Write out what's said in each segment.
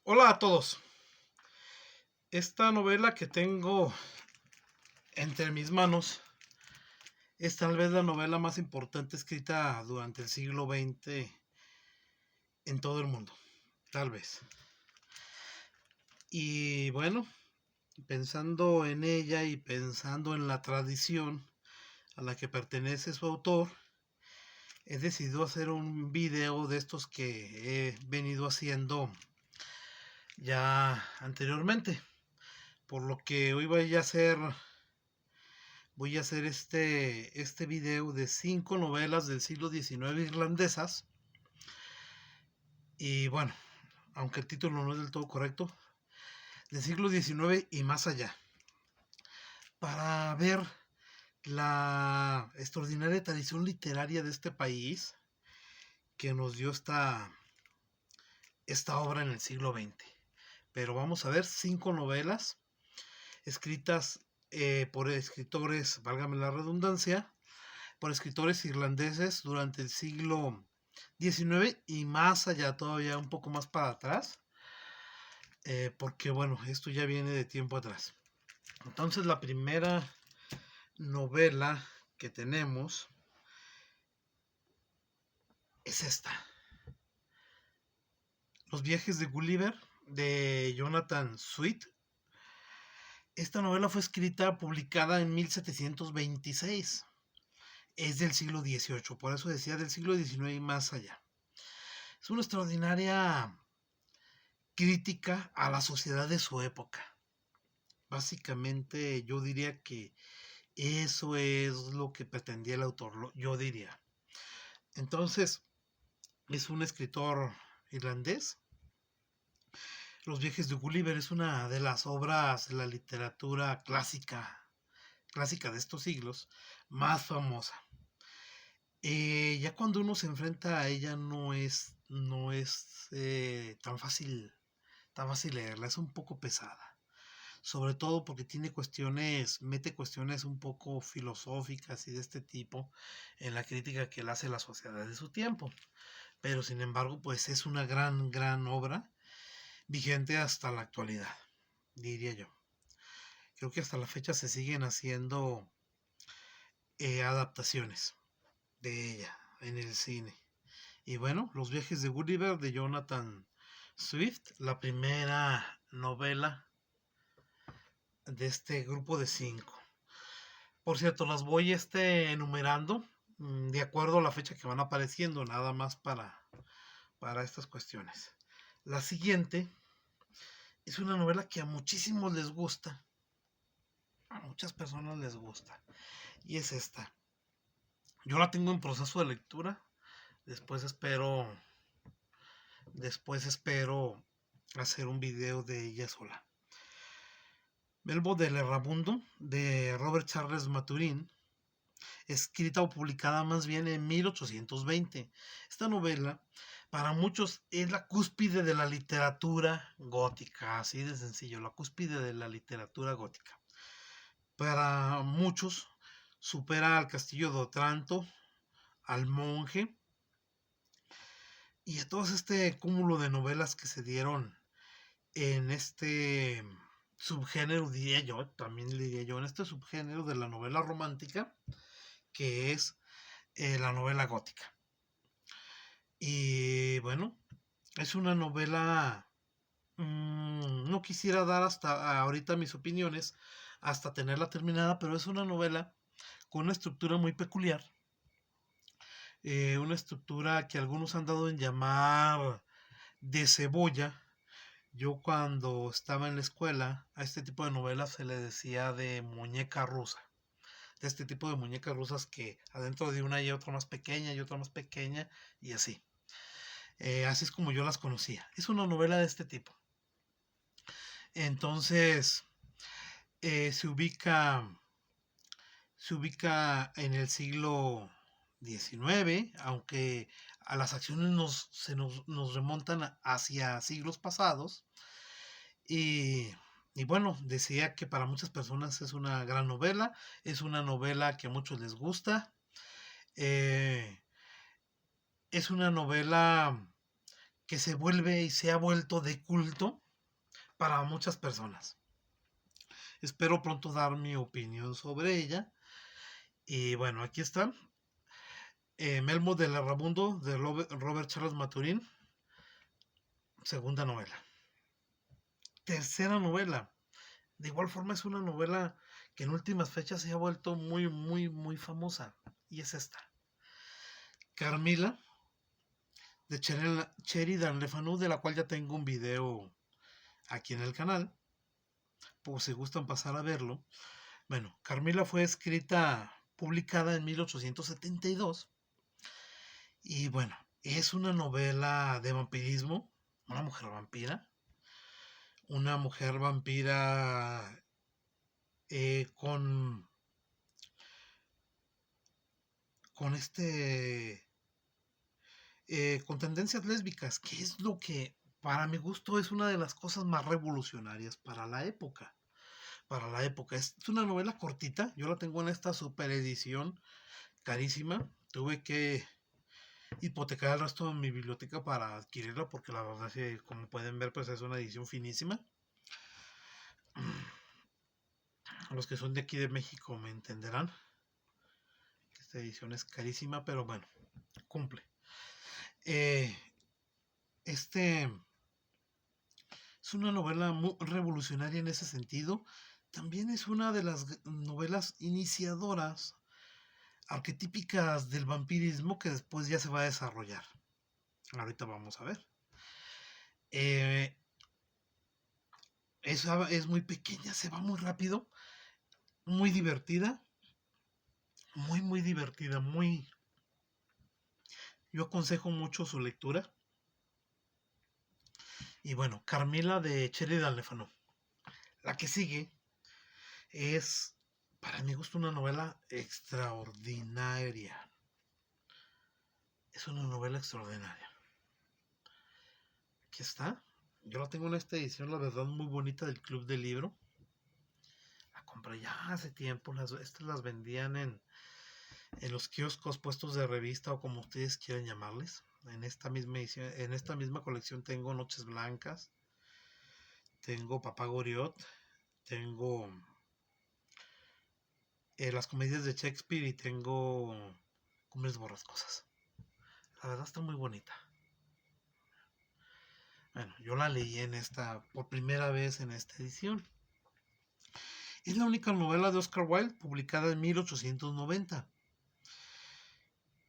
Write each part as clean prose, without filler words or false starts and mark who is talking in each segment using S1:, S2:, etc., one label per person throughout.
S1: Hola a todos. Esta novela que tengo entre mis manos es tal vez la novela más importante escrita durante el siglo XX en todo el mundo, tal vez. Y bueno, pensando en ella y pensando en la tradición a la que pertenece su autor, he decidido hacer un video de estos que he venido haciendo ya anteriormente. Por lo que hoy voy a hacer este video de 5 novelas del siglo XIX irlandesas. Y bueno, aunque el título no es del todo correcto, del siglo XIX y más allá. Para ver la extraordinaria tradición literaria de este país que nos dio esta obra en el siglo XX. Pero vamos a ver 5 novelas escritas por escritores, válgame la redundancia, por escritores irlandeses durante el siglo XIX y más allá, todavía un poco más para atrás, porque bueno, esto ya viene de tiempo atrás. Entonces la primera novela que tenemos es esta, Los viajes de Gulliver, de Jonathan Swift. Esta novela fue escrita, publicada en 1726. Es del siglo XVIII, por eso decía del siglo XIX y más allá. Es una extraordinaria crítica a la sociedad de su época. Básicamente yo diría que eso es lo que pretendía el autor, yo diría. Entonces, es un escritor irlandés. Los viajes de Gulliver es una de las obras de la literatura clásica de estos siglos, más famosa. Ya cuando uno se enfrenta a ella no es tan fácil leerla, es un poco pesada. Sobre todo porque mete cuestiones un poco filosóficas y de este tipo en la crítica que él hace a la sociedad de su tiempo. Pero sin embargo, pues es una gran obra, vigente hasta la actualidad, diría yo. Creo que hasta la fecha se siguen haciendo adaptaciones de ella en el cine. Y bueno, Los viajes de Gulliver de Jonathan Swift, la primera novela de este grupo de 5. Por cierto, las voy enumerando de acuerdo a la fecha que van apareciendo, nada más para estas cuestiones. La siguiente es una novela que a muchísimos les gusta, a muchas personas les gusta, y es esta. Yo la tengo en proceso de lectura, después espero hacer un video de ella sola. Melbo del Erramundo, de Robert Charles Maturin, escrita o publicada más bien en 1820. Esta novela para muchos es la cúspide de la literatura gótica, así de sencillo, la cúspide de la literatura gótica. Para muchos supera al Castillo de Otranto, al Monje y a todo este cúmulo de novelas que se dieron en este subgénero, también diría yo, en este subgénero de la novela romántica, que es la novela gótica. Y bueno, es una novela, no quisiera dar hasta ahorita mis opiniones, hasta tenerla terminada, pero es una novela con una estructura muy peculiar, una estructura que algunos han dado en llamar de cebolla. Yo cuando estaba en la escuela, a este tipo de novelas se le decía de muñeca rusa. De este tipo de muñecas rusas que adentro de una hay otra más pequeña y otra más pequeña y así. Así es como yo las conocía. Es una novela de este tipo. Entonces, eh, se ubica, se ubica en el siglo XIX, aunque a las acciones nos remontan hacia siglos pasados. Y bueno, decía que para muchas personas es una gran novela, es una novela que a muchos les gusta, eh, es una novela que se vuelve y se ha vuelto de culto para muchas personas. Espero pronto dar mi opinión sobre ella. Y bueno, aquí está. Melmo del Erramundo de Robert Charles Maturin. Segunda novela. Tercera novela. De igual forma es una novela que en últimas fechas se ha vuelto muy, muy, muy famosa. Y es esta. Carmila, de Sheridan Le Fanu, de la cual ya tengo un video aquí en el canal, por si gustan pasar a verlo. Bueno, Carmila fue publicada en 1872. Y bueno, es una novela de vampirismo, una mujer vampira. Una mujer vampira con con tendencias lésbicas, que es lo que para mi gusto es una de las cosas más revolucionarias para la época. Para la época. Es una novela cortita, yo la tengo en esta super edición carísima. Tuve que hipotecar el resto de mi biblioteca para adquirirla porque la verdad es que, como pueden ver, pues es una edición finísima. Los que son de aquí de México me entenderán. Esta edición es carísima, pero bueno, cumple. Este es una novela muy revolucionaria en ese sentido. También es una de las novelas iniciadoras arquetípicas del vampirismo que después ya se va a desarrollar. Ahorita vamos a ver. Es muy pequeña, se va muy rápido, muy divertida, muy, muy divertida, muy... Yo aconsejo mucho su lectura. Y bueno, Carmila de Sheridan Le Fanu. La que sigue es, para mi gusto, una novela extraordinaria. Es una novela extraordinaria. Aquí está. Yo la tengo en esta edición, la verdad, muy bonita del Club del Libro. La compré ya hace tiempo. Estas las vendían en los kioscos, puestos de revista o como ustedes quieran llamarles. En esta misma edición, en esta misma colección tengo Noches Blancas, tengo Papá Goriot, tengo las comedias de Shakespeare y tengo Cumbres Borrascosas. La verdad está muy bonita. Bueno, yo la leí por primera vez en esta edición. Es la única novela de Oscar Wilde publicada en 1890.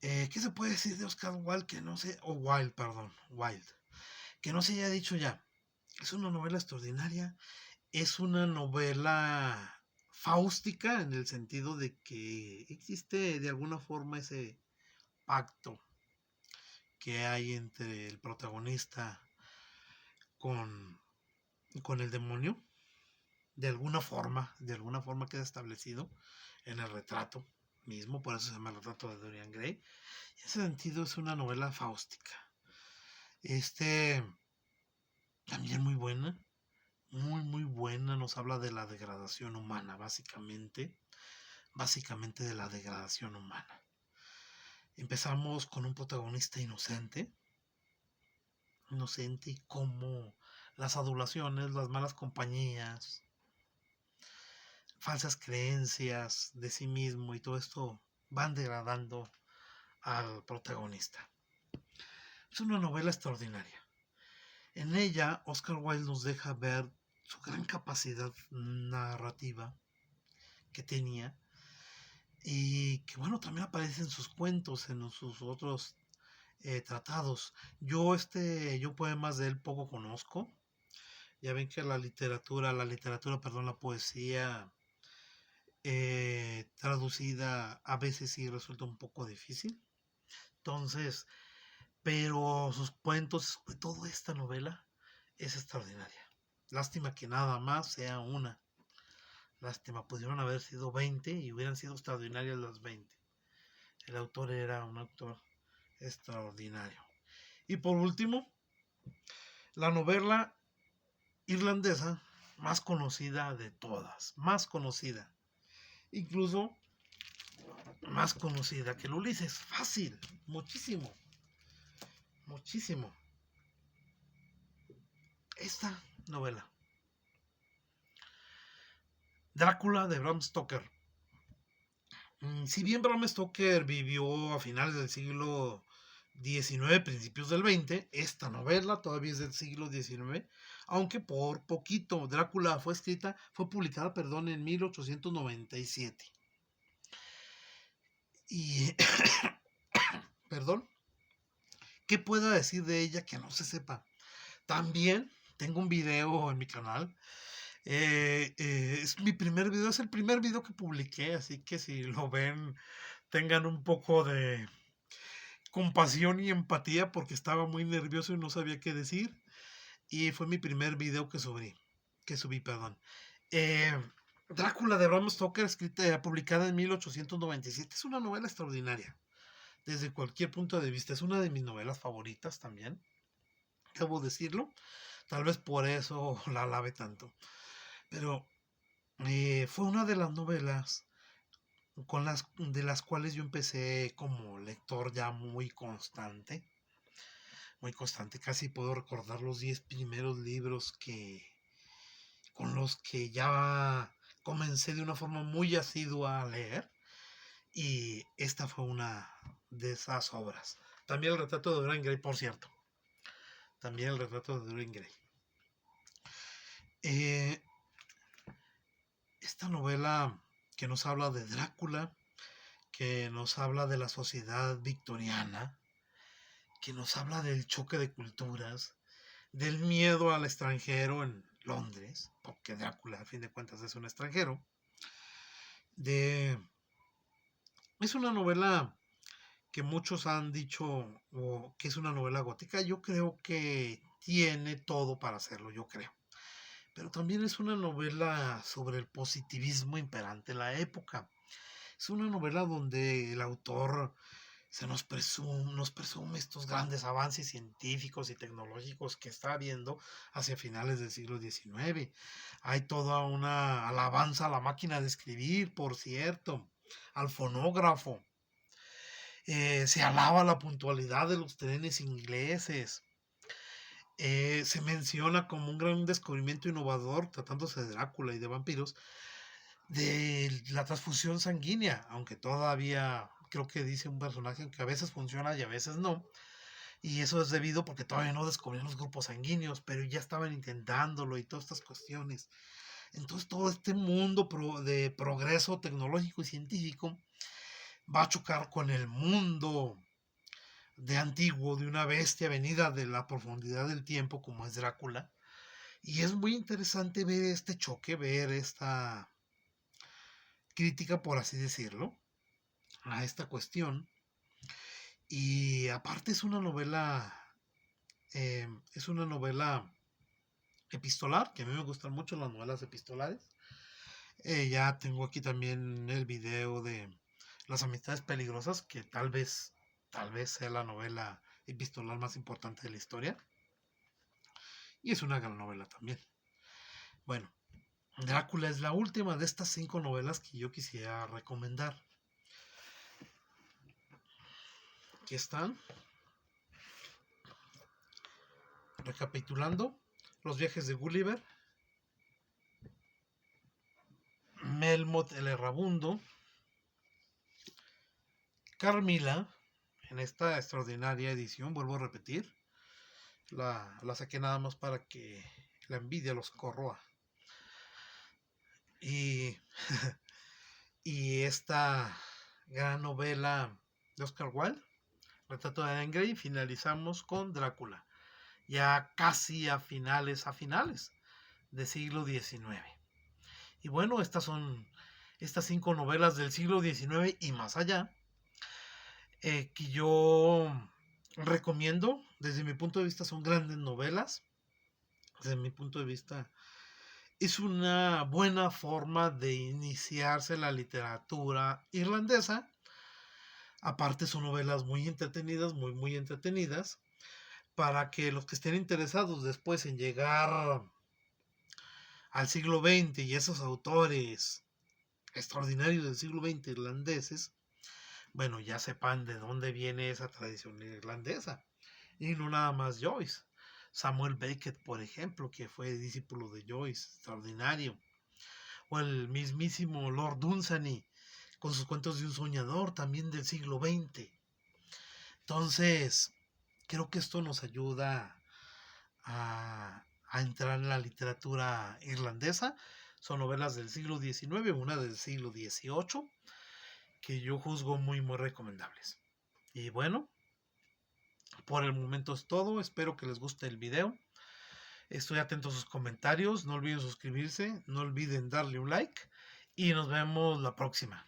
S1: ¿Qué se puede decir de Oscar Wilde que no se... Wilde, que no se haya dicho ya? Es una novela extraordinaria. Es una novela fáustica en el sentido de que existe de alguna forma ese pacto que hay entre el protagonista con, con el demonio. De alguna forma queda establecido en el retrato mismo, por eso se llama El retrato de Dorian Gray. En ese sentido es una novela fáustica. También muy buena, muy muy buena, nos habla de la degradación humana, básicamente de la degradación humana. Empezamos con un protagonista inocente y cómo las adulaciones, las malas compañías, falsas creencias de sí mismo y todo esto van degradando al protagonista. Es una novela extraordinaria. En ella, Oscar Wilde nos deja ver su gran capacidad narrativa que tenía y que bueno, también aparece en sus cuentos, en sus otros tratados. Yo poemas de él poco conozco. Ya ven que la poesía traducida a veces sí resulta un poco difícil. Entonces, pero sus cuentos, sobre todo esta novela, es extraordinaria. Lástima que nada más sea una. Lástima, pudieron haber sido 20 y hubieran sido extraordinarias las 20. El autor era un autor extraordinario. Y por último, la novela irlandesa más conocida de todas, más conocida, incluso más conocida que el Ulises, fácil, muchísimo, muchísimo. esta novela, Drácula de Bram Stoker. Si bien Bram Stoker vivió a finales del siglo XIX, principios del XX, esta novela todavía es del siglo XIX, aunque por poquito. Drácula fue publicada, en 1897. Y, perdón, ¿qué puedo decir de ella que no se sepa? También tengo un video en mi canal. Es mi primer video, es el primer video que publiqué, así que si lo ven, tengan un poco de compasión y empatía porque estaba muy nervioso y no sabía qué decir. Y fue mi primer video que subí. Eh, Drácula de Bram Stoker, publicada en 1897, es una novela extraordinaria desde cualquier punto de vista. Es una de mis novelas favoritas también, debo decirlo. Tal vez por eso la alabe tanto. Pero fue una de las novelas de las cuales yo empecé como lector ya muy constante. Muy constante. Casi puedo recordar los 10 primeros libros con los que ya comencé de una forma muy asidua a leer. Y esta fue una de esas obras. También el retrato de Dorian Gray, por cierto. También el retrato de Dorian Gray. Esta novela que nos habla de Drácula, que nos habla de la sociedad victoriana, que nos habla del choque de culturas, del miedo al extranjero en Londres, porque Drácula a fin de cuentas es un extranjero. Es una novela que muchos han dicho que es una novela gótica. Yo creo que tiene todo para hacerlo, yo creo. Pero también es una novela sobre el positivismo imperante en la época. Es una novela donde el autor nos presume estos grandes avances científicos y tecnológicos que está habiendo hacia finales del siglo XIX. Hay toda una alabanza a la máquina de escribir, por cierto, al fonógrafo. Se alaba la puntualidad de los trenes ingleses. Se menciona como un gran descubrimiento innovador, tratándose de Drácula y de vampiros, de la transfusión sanguínea, aunque todavía creo que dice un personaje que a veces funciona y a veces no. Y eso es debido porque todavía no descubrían los grupos sanguíneos, pero ya estaban intentándolo y todas estas cuestiones. Entonces todo este mundo de progreso tecnológico y científico va a chocar con el mundo de antiguo, de una bestia venida de la profundidad del tiempo como es Drácula. Y es muy interesante ver este choque, ver esta crítica, por así decirlo, a esta cuestión. Y aparte es una novela epistolar, que a mí me gustan mucho las novelas epistolares. Ya tengo aquí también el video de Las amistades peligrosas, que tal vez sea la novela epistolar más importante de la historia. Y es una gran novela también. Bueno, Drácula es la última de estas 5 novelas que yo quisiera recomendar. Aquí están. Recapitulando: Los viajes de Gulliver, Melmoth el Errabundo, Carmila, en esta extraordinaria edición, vuelvo a repetir, la saqué nada más para que la envidia los corroa. Y, y esta gran novela de Oscar Wilde, Retrato de Dorian Gray, finalizamos con Drácula, ya casi a finales del siglo XIX. Y bueno, estas son estas 5 novelas del siglo XIX y más allá, que yo recomiendo. Desde mi punto de vista son grandes novelas. Desde mi punto de vista es una buena forma de iniciarse en la literatura irlandesa. Aparte son novelas muy entretenidas, muy entretenidas, para que los que estén interesados después en llegar al siglo XX y esos autores extraordinarios del siglo XX irlandeses, bueno, ya sepan de dónde viene esa tradición irlandesa. Y no nada más Joyce. Samuel Beckett, por ejemplo, que fue discípulo de Joyce, extraordinario. O el mismísimo Lord Dunsany, con sus cuentos de un soñador, también del siglo XX. Entonces, creo que esto nos ayuda a entrar en la literatura irlandesa. Son novelas del siglo XIX, una del siglo XVIII, que yo juzgo muy recomendables. Y bueno, por el momento es todo. Espero que les guste el video. Estoy atento a sus comentarios. No olviden suscribirse. No olviden darle un like. Y nos vemos la próxima.